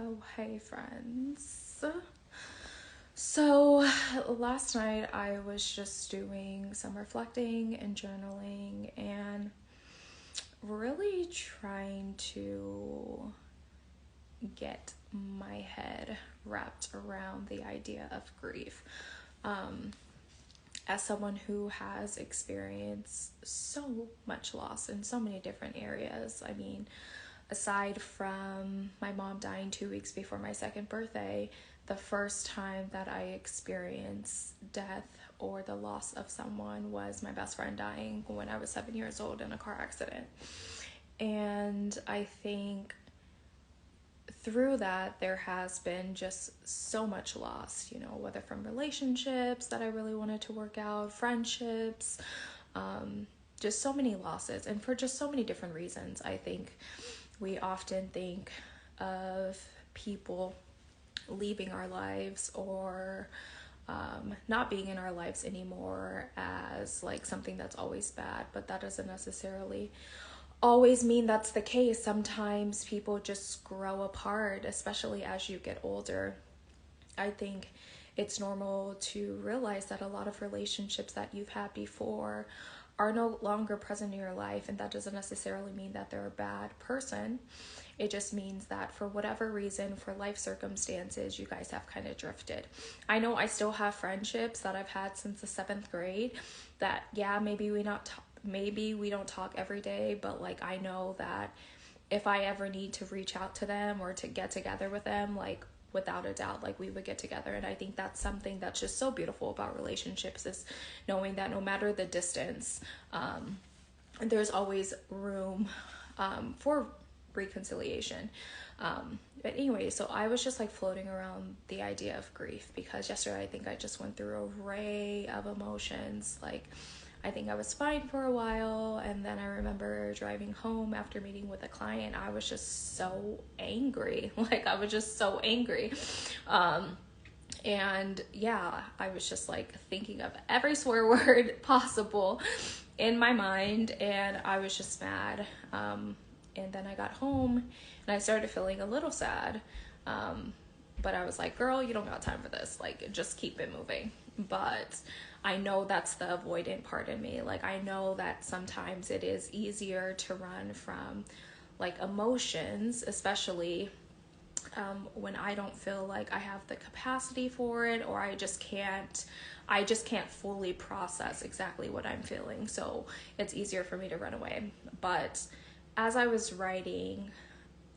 Oh, hey, friends. So, last night I was just doing some reflecting and journaling and really trying to get my head wrapped around the idea of grief. Um, as someone who has experienced so much loss in so many different areas, I mean, aside from my mom dying 2 weeks before my second birthday, the first time that I experienced death or the loss of someone was my best friend dying when I was 7 years old in a car accident. And I think through that, there has been just so much loss, whether from relationships that I really wanted to work out, friendships, just so many losses, and for just so many different reasons. I think we often think of people leaving our lives or not being in our lives anymore as like something that's always bad, but that doesn't necessarily always mean that's the case. Sometimes people just grow apart, especially as you get older. I think it's normal to realize that a lot of relationships that you've had before are no longer present in your life, and that doesn't necessarily mean that they're a bad person. It just means that for whatever reason, for life circumstances, you guys have kind of drifted. I know I still have friendships that I've had since the 7th grade that, yeah, maybe we don't talk every day, but like I know that if I ever need to reach out to them or to get together with them, like without a doubt, like we would get together. And I think that's something that's just so beautiful about relationships, is knowing that no matter the distance, there's always room for reconciliation. But anyway, so I was just like floating around the idea of grief because yesterday I think I just went through a array of emotions. Like I think I was fine for a while, and then I remember driving home after meeting with a client. I was just so angry. I was just so angry. And yeah, I was just like thinking of every swear word possible in my mind, and I was just mad. And then I got home and I started feeling a little sad. But I was like, girl, you don't got time for this. Like, just keep it moving. But I know that's the avoidant part in me. Like, I know that sometimes it is easier to run from like emotions, especially when I don't feel like I have the capacity for it, or I just can't fully process exactly what I'm feeling. So it's easier for me to run away. But as I was writing,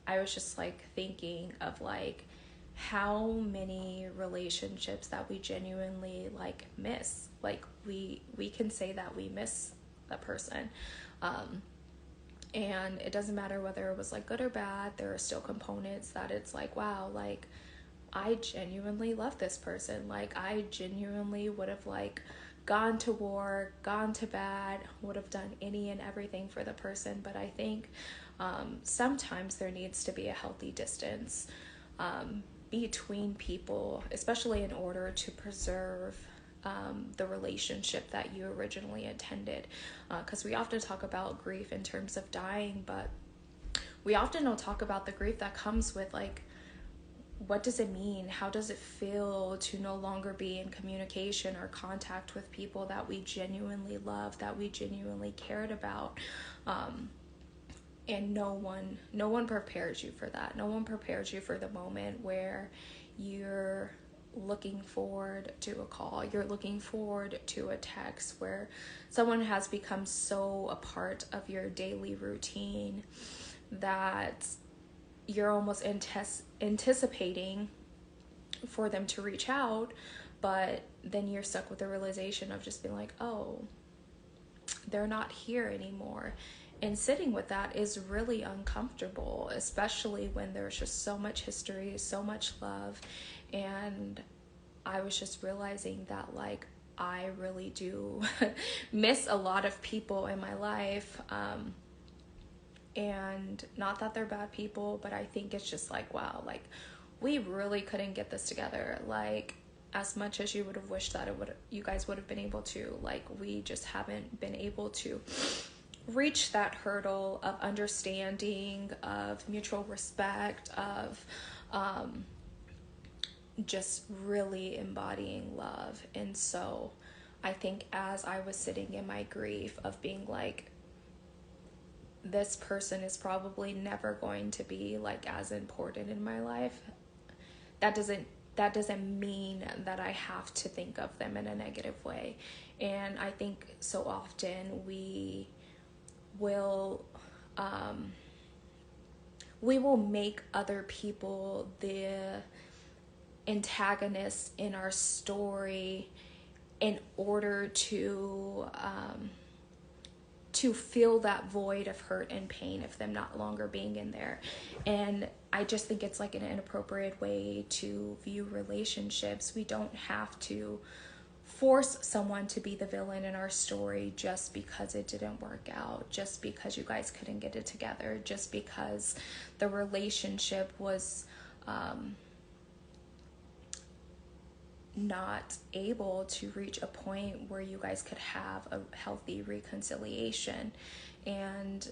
I was just like thinking of like how many relationships that we genuinely like miss. Like we can say that we miss the person. And it doesn't matter whether it was like good or bad, there are still components that it's like, wow, like I genuinely love this person. Like I genuinely would have like gone to war, gone to bed, would have done any and everything for the person. But I think sometimes there needs to be a healthy distance between people, especially in order to preserve the relationship that you originally intended. Because we often talk about grief in terms of dying, but we often don't talk about the grief that comes with like, what does it mean? How does it feel to no longer be in communication or contact with people that we genuinely love, that we genuinely cared about? And no one prepares you for that. No one prepares you for the moment where you're looking forward to a call, you're looking forward to a text, where someone has become so a part of your daily routine that you're almost anticipating for them to reach out, but then you're stuck with the realization of just being like, oh, they're not here anymore. And sitting with that is really uncomfortable, especially when there's just so much history, so much love. And I was just realizing that like I really do miss a lot of people in my life. And not that they're bad people, but I think it's just like, wow, like we really couldn't get this together. Like as much as you would have wished that you guys would have been able to, like we just haven't been able to reach that hurdle of understanding, of mutual respect, of just really embodying love. And so I think as I was sitting in my grief of being like, this person is probably never going to be like as important in my life, that doesn't mean that I have to think of them in a negative way. And I think so often we will make other people the antagonists in our story in order to fill that void of hurt and pain of them not longer being in there. And I just think it's like an inappropriate way to view relationships. We don't have to force someone to be the villain in our story just because it didn't work out, just because you guys couldn't get it together, just because the relationship was not able to reach a point where you guys could have a healthy reconciliation. And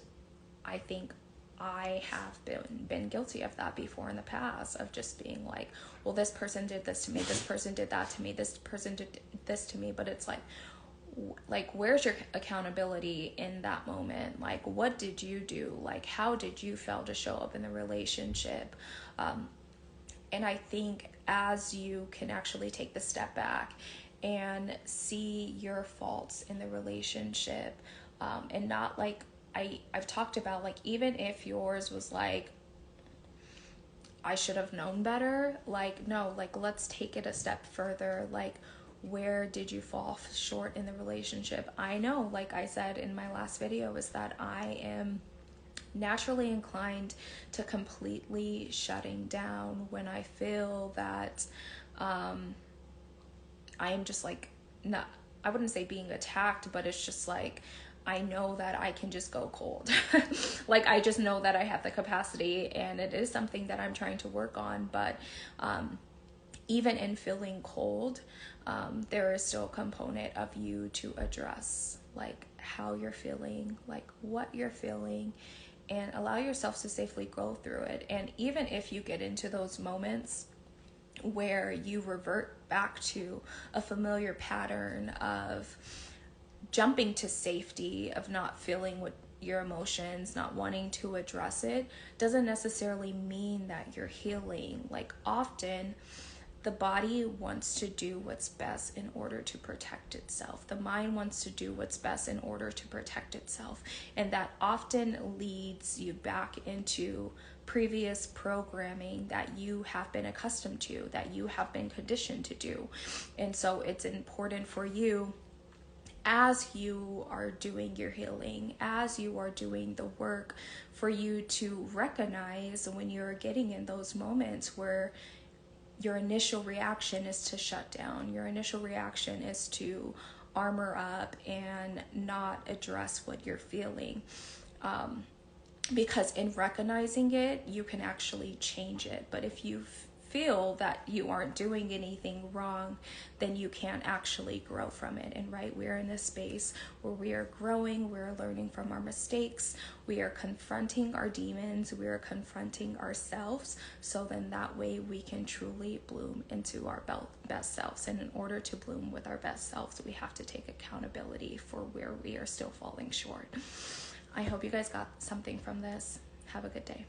I think I have been guilty of that before in the past, of just being like, well, this person did this to me, this person did that to me, this person did this to me. But it's like where's your accountability in that moment? Like, what did you do? Like, how did you fail to show up in the relationship? And I think as you can actually take the step back and see your faults in the relationship, and not like, I've talked about, like, even if yours was like, I should have known better, like, no, like, let's take it a step further. Like, where did you fall short in the relationship? I know, like I said in my last video, is that I am naturally inclined to completely shutting down when I feel that I am just like, not, I wouldn't say being attacked, but it's just like, I know that I can just go cold. Like, I just know that I have the capacity, and it is something that I'm trying to work on. But even in feeling cold, there is still a component of you to address, like, how you're feeling, like what you're feeling, and allow yourself to safely go through it. And even if you get into those moments where you revert back to a familiar pattern of jumping to safety, of not feeling what your emotions, not wanting to address it, doesn't necessarily mean that you're healing. Like, often the body wants to do what's best in order to protect itself. The mind wants to do what's best in order to protect itself. And that often leads you back into previous programming that you have been accustomed to, that you have been conditioned to do. And so it's important for you, as you are doing your healing, as you are doing the work, for you to recognize when you're getting in those moments where your initial reaction is to shut down, your initial reaction is to armor up and not address what you're feeling. Because in recognizing it, you can actually change it. But if you feel that you aren't doing anything wrong, then you can't actually grow from it. And right, we're in this space where we are growing, we're learning from our mistakes, we are confronting our demons, we are confronting ourselves, so then that way we can truly bloom into our best selves. And in order to bloom with our best selves, we have to take accountability for where we are still falling short. I hope you guys got something from this. Have a good day.